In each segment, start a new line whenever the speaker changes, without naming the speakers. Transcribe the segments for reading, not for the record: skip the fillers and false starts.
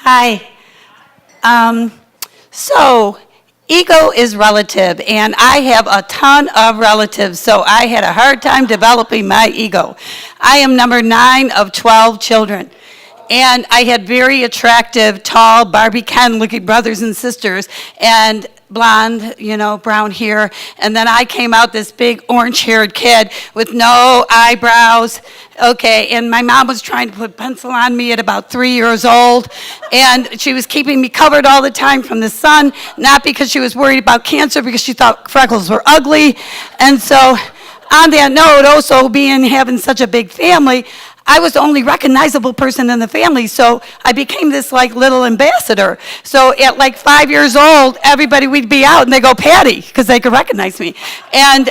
Hi. So, ego is relative, and I have a ton of relatives, so I had a hard time developing my ego. I am number 9 of 12 children, and I had very attractive, tall, Barbie Ken-looking brothers and sisters, and blonde, brown hair, and then I came out this big orange-haired kid with no eyebrows, and my mom was trying to put pencil on me at about 3 years old, and she was keeping me covered all the time from the sun, not because she was worried about cancer, because she thought freckles were ugly, and so on that note, also having such a big family, I was the only recognizable person in the family, so I became this little ambassador. So at 5 years old, everybody would be out and they go, Patty, because they could recognize me. And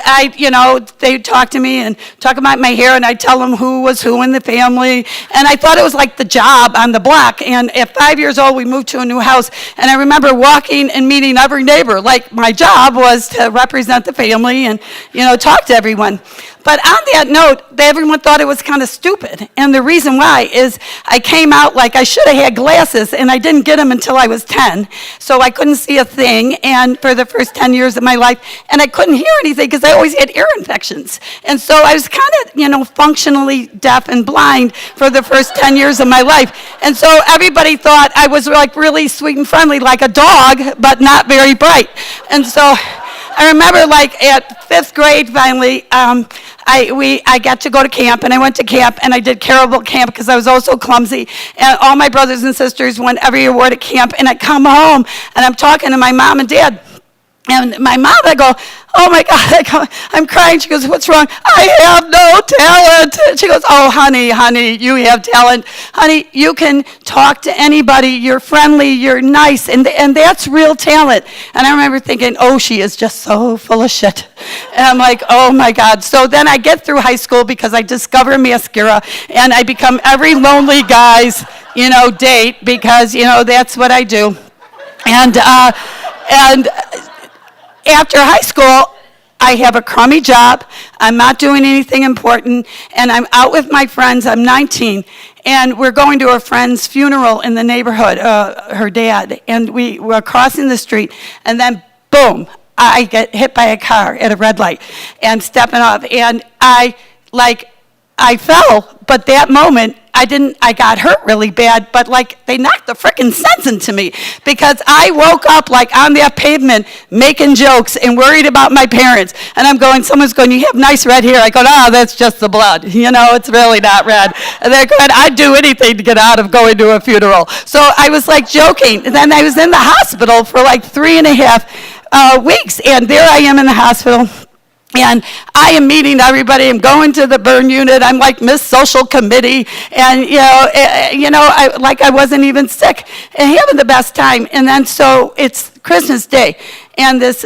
they'd talk to me and talk about my hair, and I'd tell them who was who in the family. And I thought it was like the job on the block. And at 5 years old, we moved to a new house, and I remember walking and meeting every neighbor. My job was to represent the family and, talk to everyone. But on that note, everyone thought it was kind of stupid. And the reason why is I came out like I should have had glasses, and I didn't get them until I was 10. So I couldn't see a thing and for the first 10 years of my life. And I couldn't hear anything because I always had ear infections. And so I was kind of, functionally deaf and blind for the first 10 years of my life. And so everybody thought I was really sweet and friendly, like a dog, but not very bright. And so I remember at 5th grade finally, I got to go to camp, and I went to camp, and I did terrible at camp because I was also clumsy, and all my brothers and sisters went every award at camp, and I come home, and I'm talking to my mom and dad, and my mom, I go, oh my God, I'm crying. She goes, what's wrong? I have no talent. She goes, oh, honey, you have talent. Honey, you can talk to anybody. You're friendly, you're nice, and that's real talent. And I remember thinking, oh, she is just so full of shit. And I'm like, oh my God. So then I get through high school because I discover mascara, and I become every lonely guy's, date because, that's what I do. And after high school, I have a crummy job. I'm not doing anything important, and I'm out with my friends. I'm 19, and we're going to a friend's funeral in the neighborhood, her dad, and we were crossing the street, and then boom, I get hit by a car at a red light, and stepping off, and I fell, but that moment, I got hurt really bad, but they knocked the frickin' sense into me because I woke up on that pavement making jokes and worried about my parents. And someone's going, you have nice red hair. I go, that's just the blood. It's really not red. And they're going, I'd do anything to get out of going to a funeral. So I was joking. And then I was in the hospital for 3.5 weeks. And there I am in the hospital. And I am meeting everybody. I'm going to the burn unit. I'm like Miss Social Committee, and I wasn't even sick, and having the best time. And then so it's Christmas Day, and this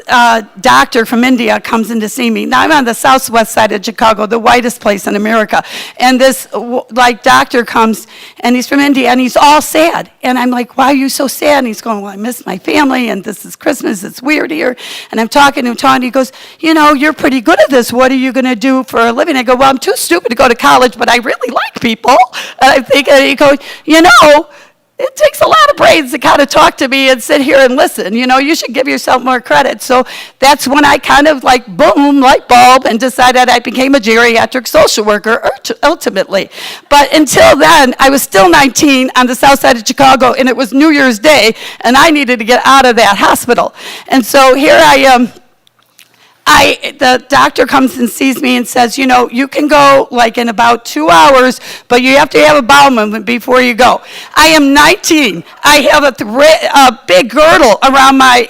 doctor from India comes in to see me. Now I'm on the southwest side of Chicago, the whitest place in America. And this doctor comes, and he's from India, and he's all sad. And I'm like, why are you so sad? And he's going, well, I miss my family, and this is Christmas. It's weird here. And I'm talking to him, and he goes, you're pretty good at this. What are you going to do for a living? I go, well, I'm too stupid to go to college, but I really like people. And I'm thinking, and he goes, it takes a lot of brains to kind of talk to me and sit here and listen. You should give yourself more credit. So that's when I kind of boom, light bulb, and decided I became a geriatric social worker ultimately. But until then, I was still 19 on the south side of Chicago, and it was New Year's Day, and I needed to get out of that hospital. And so here I am. The doctor comes and sees me and says, you can go in about 2 hours, but you have to have a bowel movement before you go. I am 19. I have a big girdle around my,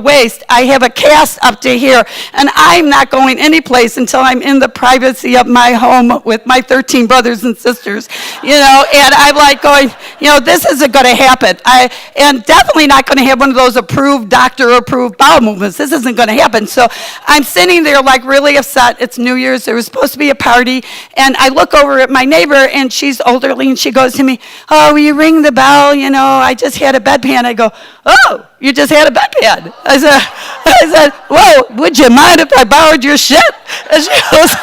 waist. I have a cast up to here, and I'm not going anyplace until I'm in the privacy of my home with my 13 brothers and sisters, and I'm going, this isn't going to happen. And definitely not going to have one of those doctor-approved bowel movements. This isn't going to happen. So I'm sitting there really upset. It's New Year's. There was supposed to be a party. And I look over at my neighbor, and she's elderly, and she goes to me, oh, will you ring the bell? I just had a bedpan. I go, oh, you just had a bedpan. I said, whoa, would you mind if I borrowed your shit? And she goes,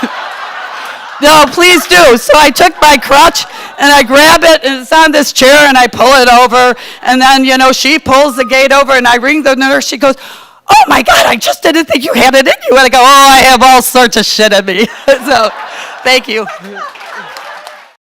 No, please do. So I took my crutch and I grab it and it's on this chair and I pull it over. And then, she pulls the gate over and I ring the nurse. She goes, "Oh my God, I just didn't think you had it in you." And I go, "Oh, I have all sorts of shit in me." So, thank you.